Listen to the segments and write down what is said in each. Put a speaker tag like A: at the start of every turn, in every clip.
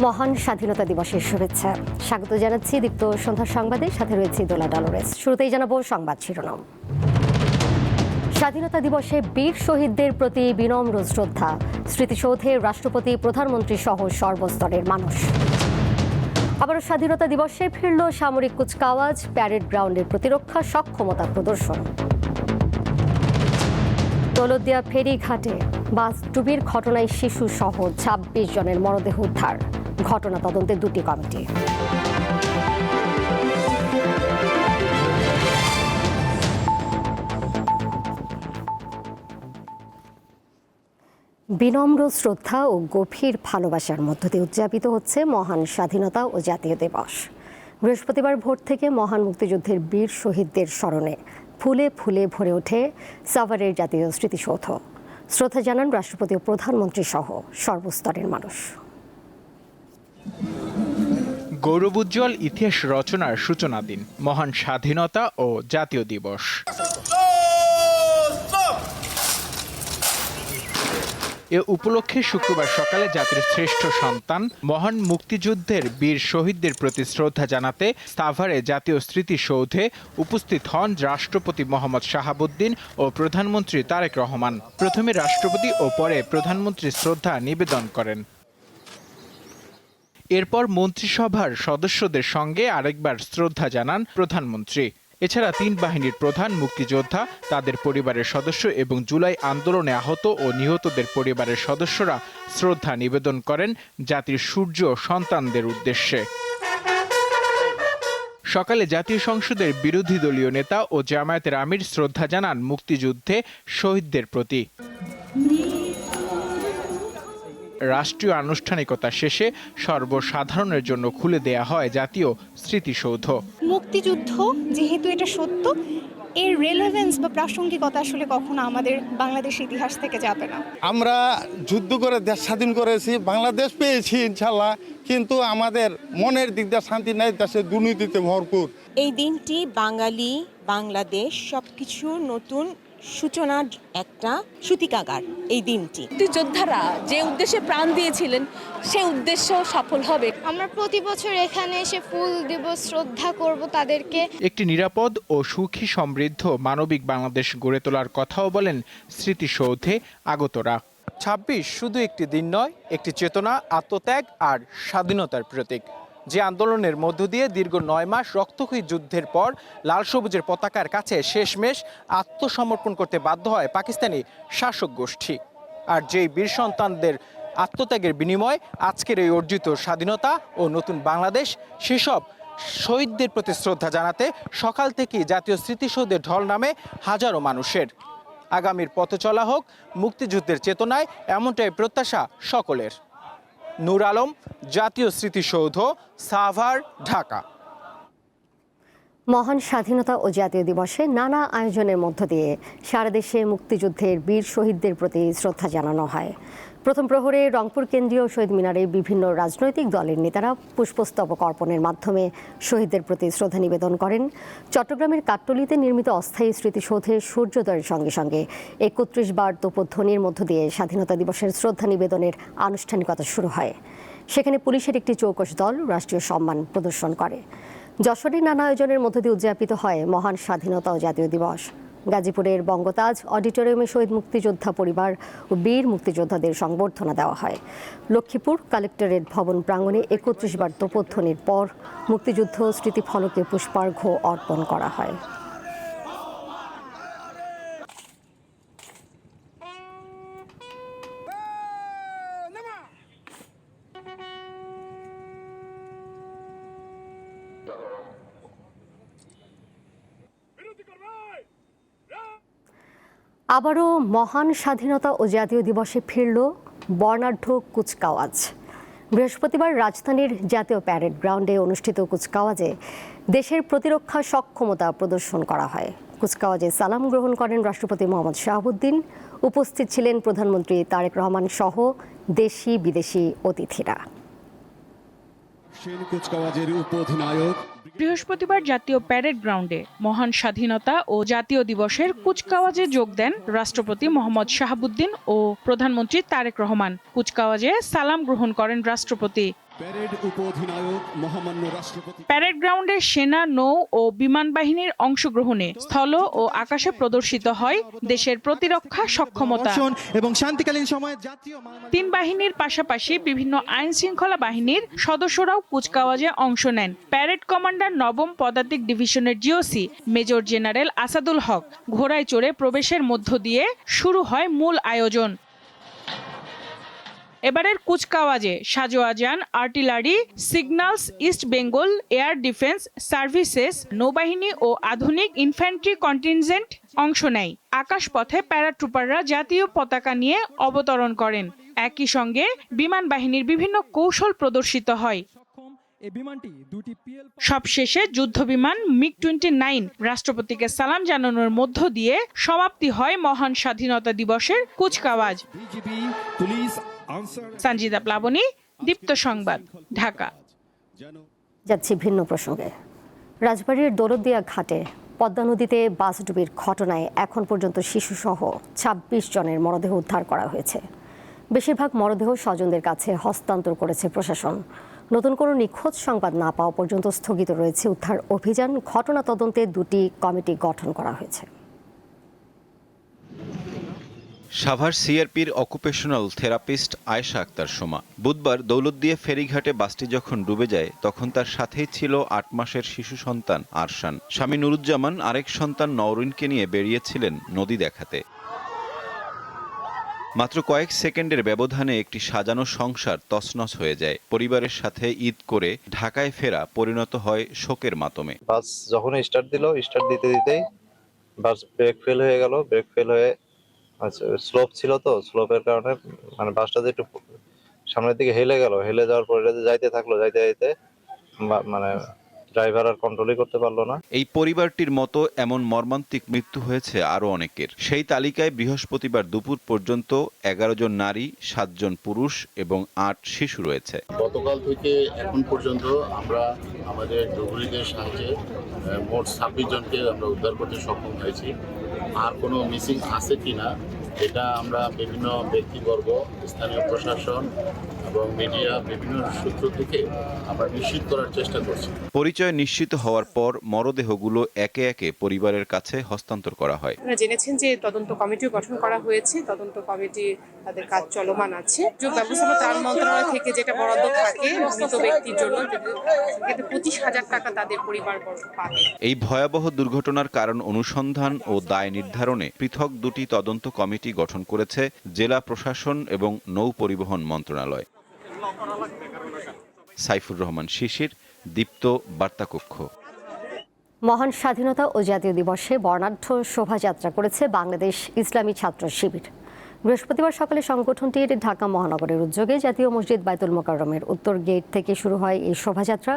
A: মহান স্বাধীনতা দিবসের শুভেচ্ছা। স্বাগত জানাচ্ছি দীপ্ত সন্ধ্যা সংবাদের সাথে রয়েছে দোলা ডলোরেস। শুরুতেই জানাবো সংবাদ শিরোনাম। স্বাধীনতা দিবসে বীর শহীদদের প্রতি বিনম্র শ্রদ্ধা, স্মৃতিসৌধে রাষ্ট্রপতি, প্রধানমন্ত্রী সহ সর্বস্তরের মানুষ। আবারও স্বাধীনতা দিবসে ফিরল সামরিক কুচকাওয়াজ, প্যারেড গ্রাউন্ডের প্রতিরক্ষা সক্ষমতা প্রদর্শন। দৌলতদিয়া ফেরিঘাটে বাস ডুবির ঘটনায় শিশু সহ ২৬ জনের মরদেহ উদ্ধার, ঘটনা তদন্তে দুটি কমিটি। বিনম্র শ্রদ্ধা ও গভীর ভালোবাসার মধ্য দিয়ে উদযাপিত হচ্ছে মহান স্বাধীনতা ও জাতীয় দিবস। বৃহস্পতিবার ভোর থেকে মহান মুক্তিযুদ্ধের বীর শহীদদের স্মরণে ফুলে ফুলে ভরে ওঠে সাভারের জাতীয় স্মৃতিসৌধ। শ্রদ্ধা জানান রাষ্ট্রপতি ও প্রধানমন্ত্রী সহ সর্বস্তরের মানুষ।
B: গৌরবোজ্জ্বল ইতিহাস রচনার সূচনা দিন মহান স্বাধীনতা ও জাতীয় দিবস। এ উপলক্ষে শুক্রবার সকালে জাতির শ্রেষ্ঠ সন্তান মহান মুক্তিযুদ্ধের বীর শহীদদের প্রতি শ্রদ্ধা জানাতে সাভারে জাতীয় স্মৃতিসৌধে উপস্থিত হন রাষ্ট্রপতি মোহাম্মদ শাহাবুদ্দিন ও প্রধানমন্ত্রী তারেক রহমান। প্রথমে রাষ্ট্রপতি ও পরে প্রধানমন্ত্রী শ্রদ্ধা নিবেদন করেন। এরপর মন্ত্রিসভার সদস্যদের সঙ্গে আরেকবার শ্রদ্ধা জানান প্রধানমন্ত্রী। এছাড়া তিন বাহিনীর প্রধান, মুক্তিযোদ্ধা, তাদের পরিবারের সদস্য এবং জুলাই আন্দোলনে আহত ও নিহতদের পরিবারের সদস্যরা শ্রদ্ধা নিবেদন করেন জাতির সূর্য সন্তানদের উদ্দেশ্যে। সকালে জাতীয় সংসদের বিরোধী দলীয় নেতা ও জামায়াতের আমির শ্রদ্ধা জানান মুক্তিযুদ্ধে শহীদদের প্রতি। রাষ্ট্রীয় আনুষ্ঠানিকতা শেষে সর্বসাধারণের জন্য খুলে দেয়া হয় জাতীয় স্মৃতিসৌধ।
C: মুক্তিযুদ্ধ যেহেতু এটা সত্য, এর রেলেভেন্স বা প্রাসঙ্গিকতা আসলে কখনো আমাদের বাংলাদেশের ইতিহাস থেকে যাবে না।
D: আমরা যুদ্ধ করে দেশ স্বাধীন করেছি, বাংলাদেশ পেয়েছি ইনশাল্লাহ, কিন্তু আমাদের মনের দিক দিয়ে শান্তি নাই, দেশে দুর্নীতিতে ভরপুর।
E: এই দিনটি বাঙালি, বাংলাদেশ সবকিছু নতুন সূচনার একটা সূতিকাগার। এই দিনটি
F: যোদ্ধারা যে উদ্দেশ্যে প্রাণ দিয়েছিলেন সেই উদ্দেশ্য সফল হবে।
G: আমরা প্রতি বছর এখানে এসে ফুল দেব, শ্রদ্ধা করব তাদেরকে।
B: একটি নিরাপদ ও সুখী সমৃদ্ধ মানবিক বাংলাদেশ গড়ে তোলার কথাও বলেন স্মৃতিসৌধে আগতরা। ২৬ শুধু একটি দিন নয়, একটি চেতনা, আত্মত্যাগ আর স্বাধীনতার প্রতীক। যে আন্দোলনের মধ্য দিয়ে দীর্ঘ ৯ মাস রক্তক্ষয়ী যুদ্ধের পর লাল সবুজের পতাকার কাছে শেষমেশ আত্মসমর্পণ করতে বাধ্য হয় পাকিস্তানি শাসক গোষ্ঠী। আর যেই বীর সন্তানদের আত্মত্যাগের বিনিময় আজকের এই অর্জিত স্বাধীনতা ও নতুন বাংলাদেশ, সেসব শহীদদের প্রতি শ্রদ্ধা জানাতে সকাল থেকেই জাতীয় স্মৃতিসৌধে ঢল নামে হাজারো মানুষের। আগামীর পথ চলা হোক মুক্তিযুদ্ধের চেতনায়, এমনটাই প্রত্যাশা সকলের। নূর আলম, জাতীয় স্মৃতিসৌধ, সাভার, ঢাকা।
A: মহান স্বাধীনতা ও জাতীয় দিবসে নানা আয়োজনের মধ্য দিয়ে সারা দেশে মুক্তিযুদ্ধের বীর শহীদদের প্রতি শ্রদ্ধা জানানো হয়। প্রথম প্রহরে রংপুর কেন্দ্রীয় শহীদ মিনারে বিভিন্ন রাজনৈতিক দলের নেতারা পুষ্পস্তবক অর্পণের মাধ্যমে শহীদদের প্রতি শ্রদ্ধা নিবেদন করেন। চট্টগ্রামের কাট্টলিতে নির্মিত অস্থায়ী স্মৃতিসৌধে সূর্যোদয়ের সঙ্গে সঙ্গে ৩১ বার তোপধ্বনির মধ্য দিয়ে স্বাধীনতা দিবসের শ্রদ্ধা নিবেদনের আনুষ্ঠানিকতা শুরু হয়। সেখানে পুলিশের একটি চৌকস দল রাষ্ট্রীয় সম্মান প্রদর্শন করে। যশোরে নানা আয়োজনের মধ্য দিয়ে উদযাপিত হয় মহান স্বাধীনতা ও জাতীয় দিবস। গাজীপুরের বঙ্গতাজ অডিটোরিয়ামে শহীদ মুক্তিযোদ্ধা পরিবার ও বীর মুক্তিযোদ্ধাদের সংবর্ধনা দেওয়া হয়। লক্ষ্মীপুর কালেক্টরেট ভবন প্রাঙ্গণে ৩১ বার তোপধ্বনির পর মুক্তিযুদ্ধ স্মৃতিফলকে পুষ্পার্ঘ্য অর্পণ করা হয়। আবারও মহান স্বাধীনতা ও জাতীয় দিবসে ফিরল বর্ণাঢ্য কুচকাওয়াজ। বৃহস্পতিবার রাজধানীর জাতীয় প্যারেড গ্রাউন্ডে অনুষ্ঠিত কুচকাওয়াজে দেশের প্রতিরক্ষা সক্ষমতা প্রদর্শন করা হয়। কুচকাওয়াজে সালাম গ্রহণ করেন রাষ্ট্রপতি মোহাম্মদ শাহাবুদ্দিন। উপস্থিত ছিলেন প্রধানমন্ত্রী তারেক রহমান সহ দেশি বিদেশি অতিথিরা।
H: বৃহস্পতিবার জাতীয় প্যারেড গ্রাউন্ডে মহান স্বাধীনতা ও জাতীয় দিবসের কুচকাওয়াজে যোগ দেন রাষ্ট্রপতি মোহাম্মদ শাহাবুদ্দিন ও প্রধানমন্ত্রী তারেক রহমান। কুচকাওয়াজে সালাম গ্রহণ করেন রাষ্ট্রপতি।
I: প্যারেড উপঅধিনায়ক মহামান্য রাষ্ট্রপতি
H: প্যারেড গ্রাউন্ডে সেনা, নৌ ও বিমান বাহিনীর অংশগ্রহণে স্থল ও আকাশে প্রদর্শিত হয় দেশের প্রতিরক্ষা সক্ষমতা
I: এবং শান্তিকালীন সময়ে জাতীয়
H: তিন বাহিনীর পাশাপাশি বিভিন্ন আইন শৃঙ্খলা বাহিনীর সদস্যরাও কুচকাওয়াজে অংশ নেন। প্যারেড কমান্ডার নবম পদাতিক ডিভিশনের জিওসি মেজর জেনারেল আসাদুল হক ঘোড়ায় চড়ে প্রবেশের মধ্য দিয়ে শুরু হয় মূল আয়োজন। এবারের কুচকাওয়াজে সাজোয়াজান, artillery, signals, east Bengal air defence services, নৌবাহিনী ও আধুনিক ইনফ্যান্ট্রি কন্টিনজেন্ট অংশ নেয়। আকাশপথে প্যারাট্রুপাররা জাতীয় পতাকা নিয়ে অবতরণ করেন। একই সঙ্গে বিমান বাহিনীর বিভিন্ন কৌশল প্রদর্শিত হয়। সবশেষে যুদ্ধবিমান MiG-29 রাষ্ট্রপতিকে সালাম জানানোর মধ্য দিয়ে সমাপ্তি হয় মহান স্বাধীনতা দিবসের কুচকাওয়াজ। সঞ্জিদা প্লাবনী, দীপ্ত সংবাদ, ঢাকা।
A: যাচ্ছি ভিন্ন প্রসঙ্গে। রাজবাড়ীর দৌলতদিয়া ঘাটে পদ্মা নদীতে বাসডুবির ঘটনায় এখন পর্যন্ত শিশুসহ ২৬ জনের মরদেহ উদ্ধার করা হয়েছে। বেশিরভাগ মরদেহ স্বজনদের কাছে হস্তান্তর করেছে প্রশাসন। নতুন কোনো নিখোঁজ সংবাদ না পাওয়া পর্যন্ত স্থগিত রয়েছে উদ্ধার অভিযান। ঘটনা তদন্তে 2টি কমিটি গঠন করা হয়েছে।
J: সাভার সিআরপির অকুপেশনাল থেরাপিস্ট আয়েশা আক্তার সোমা বুধবার দৌলতদিয়া ফেরিঘাটে বাসটি যখন ডুবে যায় তখন তার সাথেই ছিল ৮ মাসের শিশু সন্তান আরশান। স্বামী নুরুজ্জামান আরেক সন্তান নওরিনকে নিয়ে বেরিয়েছিলেন নদী দেখাতে। মাত্র কয়েক সেকেন্ডের ব্যবধানে একটি সাজানো সংসার তছনছ হয়ে যায়। পরিবারের সাথে ঈদ করে ঢাকায় ফেরা পরিণত হয় শোকের মাতমে।
K: বাস যখন স্টার্ট দিতে দিতেই বাস ব্রেক ফেল হয়ে গেল। ব্রেক ফেল হয়ে স্লোপ ছিল, তো স্লোপের কারণে মানে বাসটা যে একটু সামনের দিকে হেলে গেল। হেলে যাওয়ার পরে যাইতে যাইতে মানে ড্রাইভার আর কন্ট্রোলই করতে পারলো না।
J: এই পরিবারটির মতো এমন মর্মান্তিক মৃত্যু হয়েছে আরো অনেকের। সেই তালিকায় বৃহস্পতিবার দুপুর পর্যন্ত ১১ জন নারী, ৭ জন পুরুষ এবং ৮ শিশু রয়েছে।
L: গতকাল থেকে এখন পর্যন্ত আমরা আমাদের ডুবুরিদের সাহায্যে মোট ২৬ জনকে আমরা উদ্ধার করতে সক্ষম হয়েছি। আর কোনো মিসিং আছে কিনা এটা আমরা বিভিন্ন ব্যক্তিবর্গ, স্থানীয় প্রশাসন এবং মিডিয়া বিভিন্ন সূত্র থেকে আমরা নিশ্চিত করার চেষ্টা করছি।
J: পরিচয় নিশ্চিত হওয়ার পর মরদেহগুলো একে একে পরিবারের কাছে হস্তান্তর করা হয়।
M: আপনারা জেনেছেন যে তদন্ত কমিটিও গঠন করা হয়েছে। তদন্ত কমিটি তাদের কাজ চলমান আছে। যোগ ব্যবস্থাপনা ত্রাণ মন্ত্রণালয় থেকে যেটা বরাদ্দ থাকে মৃত ব্যক্তির জন্য ২৫,০০০ টাকা তাদের পরিবারবর্গ পাবে।
J: এই ভয়াবহ দুর্ঘটনার কারণ অনুসন্ধান ও দায় নির্ধারণে পৃথক 2টি তদন্ত কমিটি গঠন করেছে জেলা প্রশাসন এবং নৌ পরিবহন মন্ত্রণালয়। সাইফুর রহমান শিশির, দীপ্ত বার্তাকক্ষ।
A: মহান স্বাধীনতা ও জাতীয় দিবসে বর্ণাঢ্য শোভাযাত্রা করেছে বাংলাদেশ ইসলামী ছাত্র শিবির। বৃহস্পতিবার সকালে সংগঠনটির ঢাকা মহানগরের উদ্যোগে জাতীয় মসজিদ বায়তুল মোকাররমের উত্তর গেট থেকে শুরু হয় এই শোভাযাত্রা।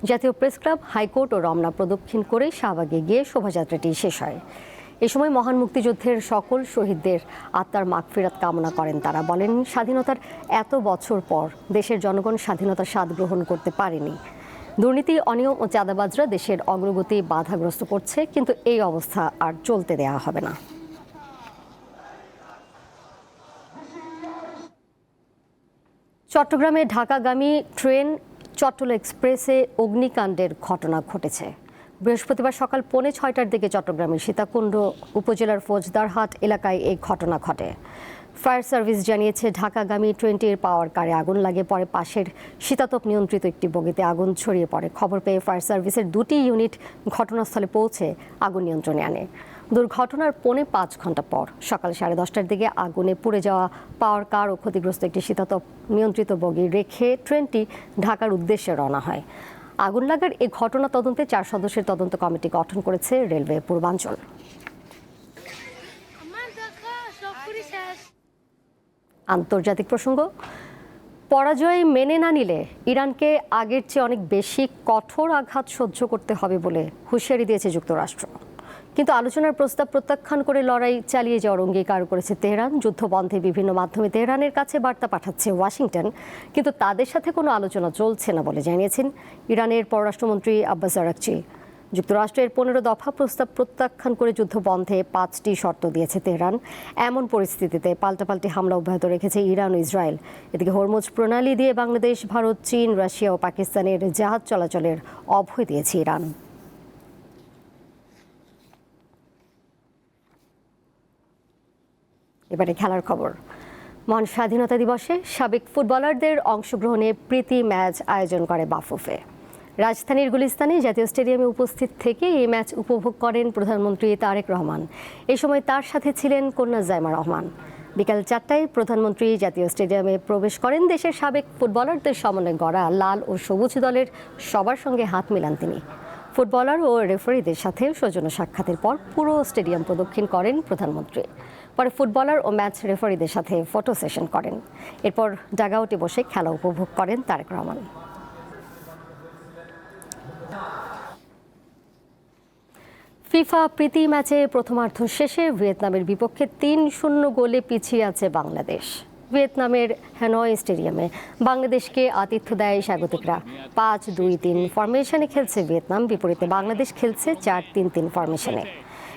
A: জাতীয় প্রেস ক্লাব, হাইকোর্ট ও রমনা প্রদক্ষিণ করে শাহবাগে গিয়ে শোভাযাত্রাটি শেষ হয়। এ সময় মহান মুক্তিযুদ্ধের সকল শহীদদের আত্মার মাগফিরাত কামনা করেন তারা। বলেন, স্বাধীনতার এত বছর পর দেশের জনগণ স্বাধীনতার স্বাদ গ্রহণ করতে পারেনি। দুর্নীতি, অনিয়ম ও চাঁদাবাজরা দেশের অগ্রগতি বাধাগ্রস্ত করছে, কিন্তু এই অবস্থা আর চলতে দেয়া হবে না। চট্টগ্রামে ঢাকাগামী ট্রেন চট্টল এক্সপ্রেসে অগ্নিকাণ্ডের ঘটনা ঘটেছে। বৃহস্পতিবার সকাল 5:45টার দিকে চট্টগ্রামের সীতাকুণ্ড উপজেলার ফৌজদারহাট এলাকায় এই ঘটনা ঘটে। ফায়ার সার্ভিস জানিয়েছে, ঢাকাগামী ট্রেনটির পাওয়ার কারে আগুন লাগে। পরে পাশের শীতাতপ নিয়ন্ত্রিত একটি বগিতে আগুন ছড়িয়ে পড়ে। খবর পেয়ে ফায়ার সার্ভিসের 2টি ইউনিট ঘটনাস্থলে পৌঁছে আগুন নিয়ন্ত্রণে আনে। দুর্ঘটনার 5.25 ঘন্টা পর সকাল 10:30টার দিকে আগুনে পুড়ে যাওয়া পাওয়ার কার ও ক্ষতিগ্রস্ত একটি শীতাতপ নিয়ন্ত্রিত বগি রেখে ট্রেনটি ঢাকার উদ্দেশ্যে রওনা হয়। আগুন লাগার এই ঘটনা তদন্তে 4 সদস্যের তদন্ত কমিটি গঠন করেছে রেলওয়ে পূর্বাঞ্চল। আন্তর্জাতিক প্রসঙ্গ। পরাজয় মেনে না নিলে ইরানকে আগের চেয়ে অনেক বেশি কঠোর আঘাত সহ্য করতে হবে বলে হুঁশিয়ারি দিয়েছে যুক্তরাষ্ট্র। কিন্তু আলোচনার প্রস্তাব প্রত্যাখ্যান করে লড়াই চালিয়ে যাওয়ার অঙ্গীকার করেছে তেহরান। যুদ্ধ বন্ধে বিভিন্ন মাধ্যমে তেহরানের কাছে বার্তা পাঠাচ্ছে ওয়াশিংটন, কিন্তু তাদের সাথে কোনো আলোচনা চলছে না বলে জানিয়েছেন ইরানের পররাষ্ট্রমন্ত্রী আব্বাস আরাকচি। যুক্তরাষ্ট্রের 15 দফা প্রস্তাব প্রত্যাখ্যান করে যুদ্ধ বন্ধে 5টি শর্ত দিয়েছে তেহরান। এমন পরিস্থিতিতে পাল্টাপাল্টি হামলা অব্যাহত রেখেছে ইরান ও ইসরায়েল। এদিকে হরমুজ প্রণালী দিয়ে বাংলাদেশ, ভারত, চীন, রাশিয়া ও পাকিস্তানের জাহাজ চলাচলের অভয় দিয়েছে ইরান। এবারে খেলার খবর। মহান স্বাধীনতা দিবসে সাবেক ফুটবলারদের অংশগ্রহণে প্রীতি ম্যাচ আয়োজন করে বাফুফে। রাজধানীর গুলিস্তানে জাতীয় স্টেডিয়ামে উপস্থিত থেকে এই ম্যাচ উপভোগ করেন প্রধানমন্ত্রী তারেক রহমান। এই সময় তার সাথে ছিলেন কন্যা জাইমা রহমান। বিকাল 4টায় প্রধানমন্ত্রী জাতীয় স্টেডিয়ামে প্রবেশ করেন। দেশের সাবেক ফুটবলারদের সমন্বয়ে গড়া লাল ও সবুজ দলের সবার সঙ্গে হাত মিলান তিনি। ফুটবলার ও রেফারিদের সাথে সৌজন্য সাক্ষাতের পর পুরো স্টেডিয়াম প্রদক্ষিণ করেন প্রধানমন্ত্রী। পরে ফুটবলার ও ম্যাচ রেফারিদের সাথে ফটো সেশন করেন। এরপর ডাগআউটে বসে খেলা উপভোগ করেন তারেক রহমান। ফিফা প্রীতি ম্যাচে প্রথমার্ধ শেষে ভিয়েতনামের বিপক্ষে 3-0 গোলে পিছিয়ে আছে বাংলাদেশ। ভিয়েতনামের হ্যানয় স্টেডিয়ামে বাংলাদেশকে আতিথ্য দেয় স্বাগতিকরা। 5-2-3 ফরমেশনে খেলছে ভিয়েতনাম, বিপরীতে বাংলাদেশ খেলছে 4-3-3 ফরমেশনে।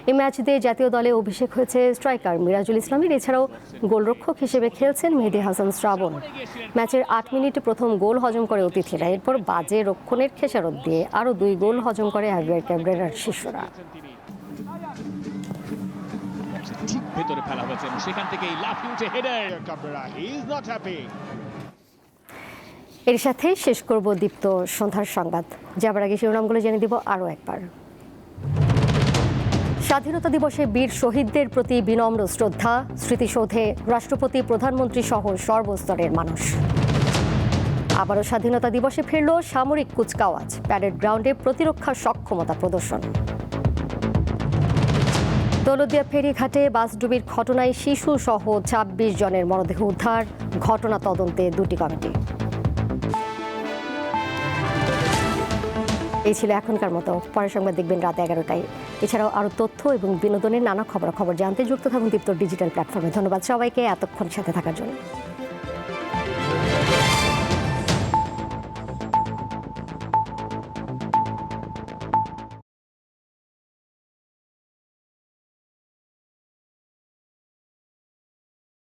A: এই ম্যাচ দিয়ে জাতীয় দলে অভিষেক হয়েছে স্ট্রাইকার মিরাজুল ইসলামের। এছাড়াও গোলরক্ষক হিসেবে খেলছেন মেহেদী হাসান শ্রাবণ। ম্যাচের 8 মিনিটে প্রথম গোল হজম করে অতিথিরা। এরপর বাজে রক্ষণের খেসারত দিয়ে আরও 2 গোল হজম করে হাভিয়ার ক্যাব্রেরার শিষ্যরা।
N: ভেতরে ফেলা হয়েছে এবং সেখান থেকেই লাফিয়ে উঠে header Cabrera he is not happy.
A: এর সাথে শেষ করব দীপ্ত সন্ধ্যার সংবাদ। যাবার আগে শিরোনামগুলো জেনে দিব আরও একবার। স্বাধীনতা দিবসে বীর শহীদদের প্রতি বিনম্র শ্রদ্ধা। স্মৃতিসৌধে রাষ্ট্রপতি, প্রধানমন্ত্রী সহ সর্বস্তরের মানুষ। আবারও স্বাধীনতা দিবসে ফিরল সামরিক কুচকাওয়াজ। প্যারেড গ্রাউন্ডে প্রতিরক্ষা সক্ষমতা প্রদর্শন। দৌলতদিয়া ফেরিঘাটে বাসডুবির ঘটনায় শিশু সহ 26 জনের মরদেহ উদ্ধার। ঘটনা তদন্তে 2টি কমিটি। এই ছিল এখনকার মতো। পরের সংবাদ দেখবেন রাত 11টায়। এছাড়াও আরও তথ্য এবং বিনোদনের নানা খবর জানতে যুক্ত থাকুন দীপ্ত ডিজিটাল প্ল্যাটফর্মে। ধন্যবাদ সবাইকে এতক্ষণ সাথে থাকার জন্য।